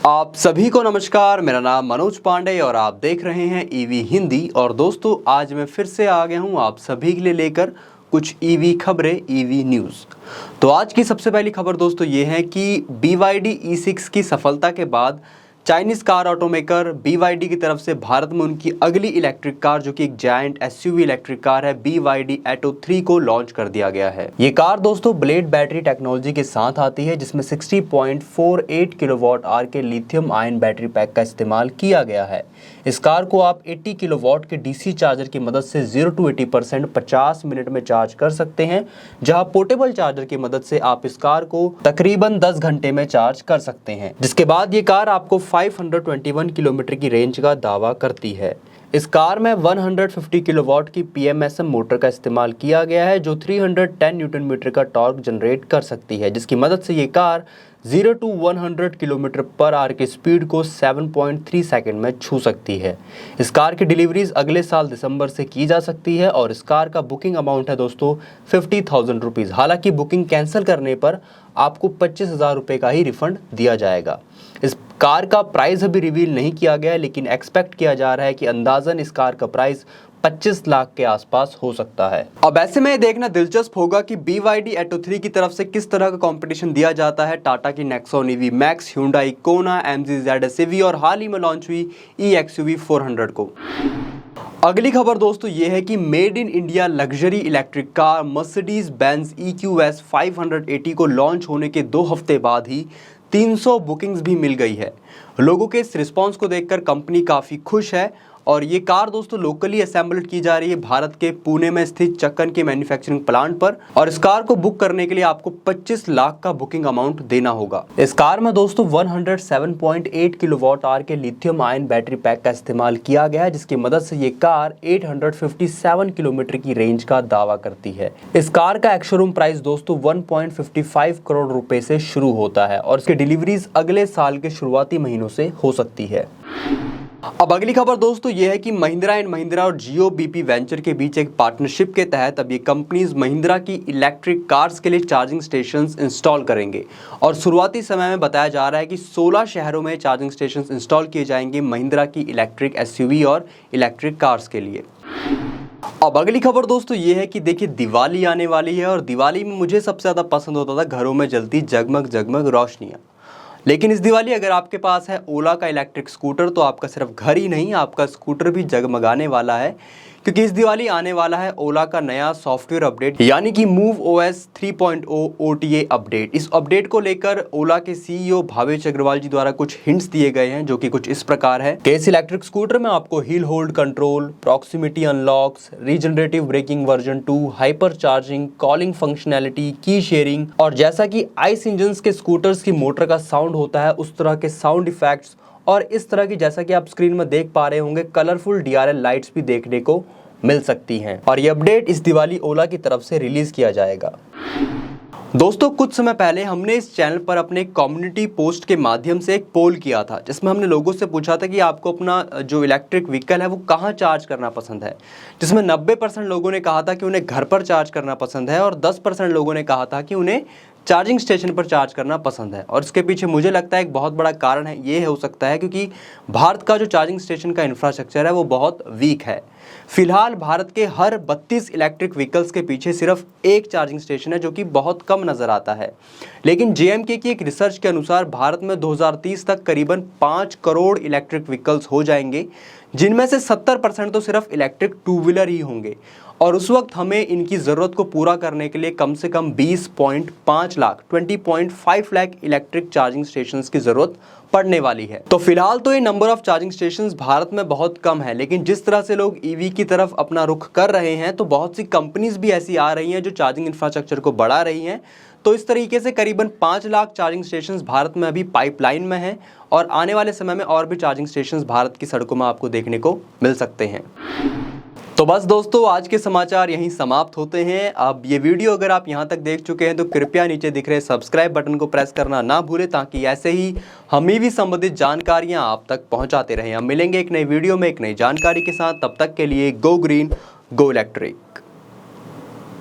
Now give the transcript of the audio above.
आप सभी को नमस्कार। मेरा नाम मनोज पांडे और आप देख रहे हैं ईवी हिंदी। और दोस्तों, आज मैं फिर से आ गया हूं आप सभी के लिए लेकर कुछ ईवी खबरें, ईवी न्यूज़। तो आज की सबसे पहली खबर दोस्तों ये है कि BYD E6 की सफलता के बाद चाइनीज़ कार ऑटोमेकर BYD की तरफ से भारत में उनकी अगली इलेक्ट्रिक कार, जो कि एक जायंट SUV इलेक्ट्रिक कार है, BYD Atto 3 को लॉन्च कर दिया गया है। ये कार दोस्तों ब्लेड बैटरी टेक्नोलॉजी के साथ आती है, जिसमें 60.48 किलोवाट आवर के लिथियम आयन बैटरी पैक का इस्तेमाल किया गया है। इस कार को आप 80 किलोवाट के DC चार्जर की मदद से 0 to 80% 50 मिनट में चार्ज कर सकते हैं, जहां पोर्टेबल चार्जर की मदद से आप इस कार को तकरीबन 10 घंटे में चार्ज कर सकते हैं, जिसके बाद ये कार आपको 521 किलोमीटर की रेंज का दावा करती है। इस कार में 150 किलोवाट की PMSM मोटर का इस्तेमाल किया गया है, जो 310 न्यूटन मीटर का टॉर्क जनरेट कर सकती है, जिसकी मदद से ये car 0 to 100 kilometre per hour की स्पीड को 7.3 सेकंड में छू सकती है। इस कार की डिलीवरीज अगले साल दिसंबर से की जा सकती है और इस कार का बुकिंग अमाउंट है दोस्तों 50,000 रुपीज़। हालांकि बुकिंग कैंसिल करने पर आपको 25,000 रुपये का ही रिफंड दिया जाएगा। इस कार का प्राइस अभी रिवील नहीं किया गया है, लेकिन एक्सपेक्ट किया जा रहा है कि अंदाजन इस कार का प्राइस 25 लाख के आसपास हो सकता है। अब ऐसे में देखना दिलचस्प होगा कि BYD Atto 3 की तरफ से किस तरह का कंपटीशन दिया जाता है टाटा की Nexon EV max, Hyundai Kona, MG ZS EV और हाल ही में लॉन्च हुई eXUV 400 को। अगली खबर दोस्तों ये है कि made in India luxury electric car Mercedes Benz EQS 580 को लॉन्च होने के 2 हफ्ते बाद ही 300 बुकिंग्स भी मिल गई है। लोगों के इस रिस्पांस को देखकर कंपनी काफ़ी खुश है और ये कार दोस्तों लोकली असेंबल्ड की जा रही है भारत के पुणे में स्थित चक्कन के मैन्युफैक्चरिंग प्लांट पर। और इस कार को बुक करने के लिए आपको 25 लाख का बुकिंग अमाउंट देना होगा। इस कार में दोस्तों 107.8 किलोवाट आवर के लिथियम आयन बैटरी पैक का इस्तेमाल किया गया है, जिसकी मदद से ये कार 857 किलोमीटर की रेंज का दावा करती है। इस कार का एक्स-शोरूम प्राइस दोस्तों 1.55 करोड़ रुपए से शुरू होता है और इसकी डिलीवरीज अगले साल के शुरुआती महीनों से हो सकती है। अब अगली खबर दोस्तों ये है कि महिंद्रा एंड महिंद्रा और जियो BP वेंचर के बीच एक पार्टनरशिप के तहत अब ये कंपनीज महिंद्रा की इलेक्ट्रिक कार्स के लिए चार्जिंग स्टेशंस इंस्टॉल करेंगे और शुरुआती समय में बताया जा रहा है कि 16 शहरों में चार्जिंग स्टेशंस इंस्टॉल किए जाएंगे महिंद्रा की इलेक्ट्रिक SUV और इलेक्ट्रिक कार्स के लिए। अब अगली खबर दोस्तों ये है कि देखिए, दिवाली आने वाली है और दिवाली में मुझे सबसे ज़्यादा पसंद होता था घरों में जलती जगमग जगमग रोशनियाँ। लेकिन इस दिवाली अगर आपके पास है ओला का इलेक्ट्रिक स्कूटर तो आपका सिर्फ घर ही नहीं, आपका स्कूटर भी जगमगाने वाला है, क्योंकि इस दिवाली आने वाला है ओला का नया सॉफ्टवेयर अपडेट, यानी कि MoveOS 3.0 OTA अपडेट। इस अपडेट को लेकर ओला के CEO भावेश अग्रवाल जी द्वारा कुछ हिंट्स दिए गए हैं, जो कि कुछ इस प्रकार है कि इस इलेक्ट्रिक स्कूटर में आपको hill hold control, proximity unlocks, regenerative braking version 2, hyper charging, calling functionality, की शेयरिंग और जैसा कि आइस इंजन के स्कूटर्स की मोटर का साउंड होता है उस तरह के साउंड इफेक्ट्स और इस तरह की, जैसा कि आप स्क्रीन में देख पा रहे होंगे, कलरफुल DRL लाइट्स भी देखने को मिल सकती हैं। और ये अपडेट इस दिवाली ओला की तरफ से रिलीज किया जाएगा। दोस्तों, कुछ समय पहले हमने इस चैनल पर अपने कम्युनिटी पोस्ट के माध्यम से एक पोल किया था, जिसमें हमने लोगों से पूछा था कि आपको अपना जो इलेक्ट्रिक व्हीकल है वो कहाँ चार्ज करना पसंद है, जिसमें 90% लोगों ने कहा था कि उन्हें घर पर चार्ज करना पसंद है और 10% लोगों ने कहा था कि उन्हें चार्जिंग स्टेशन पर चार्ज करना पसंद है। और इसके पीछे मुझे लगता है एक बहुत बड़ा कारण है, ये हो सकता है क्योंकि भारत का जो चार्जिंग स्टेशन का इंफ्रास्ट्रक्चर है वो बहुत वीक है। फिलहाल भारत के हर 32 इलेक्ट्रिक व्हीकल्स के पीछे सिर्फ एक चार्जिंग स्टेशन है, जो कि बहुत कम नज़र आता है। लेकिन JMK की एक रिसर्च के अनुसार भारत में 2030 तक करीबन 5 करोड़ इलेक्ट्रिक व्हीकल्स हो जाएंगे, जिनमें से 70% तो सिर्फ इलेक्ट्रिक 2 व्हीलर ही होंगे। और उस वक्त हमें इनकी ज़रूरत को पूरा करने के लिए कम से कम 20.5 lakh 20.5 lakh electric charging stations की ज़रूरत पड़ने वाली है। तो फिलहाल तो ये number of charging stations Bharat में बहुत कम है, लेकिन जिस तरह से लोग EV की तरफ अपना रुख कर रहे हैं तो बहुत सी कंपनीज भी ऐसी आ रही हैं जो चार्जिंग इंफ्रास्ट्रक्चर को बढ़ा रही हैं। तो इस तरीके से करीबन 5 लाख चार्जिंग स्टेशंस भारत में अभी पाइपलाइन में हैं और आने वाले समय में और भी चार्जिंग स्टेशंस भारत की सड़कों में आपको देखने को मिल सकते हैं। तो बस दोस्तों, आज के समाचार यहीं समाप्त होते हैं। अब ये वीडियो अगर आप यहाँ तक देख चुके हैं तो कृपया नीचे दिख रहे सब्सक्राइब बटन को प्रेस करना ना भूलें, ताकि ऐसे ही हम EV संबंधित जानकारियाँ आप तक पहुँचाते रहें। हम मिलेंगे एक नई वीडियो में एक नई जानकारी के साथ। तब तक के लिए गो ग्रीन गो इलेक्ट्रिक।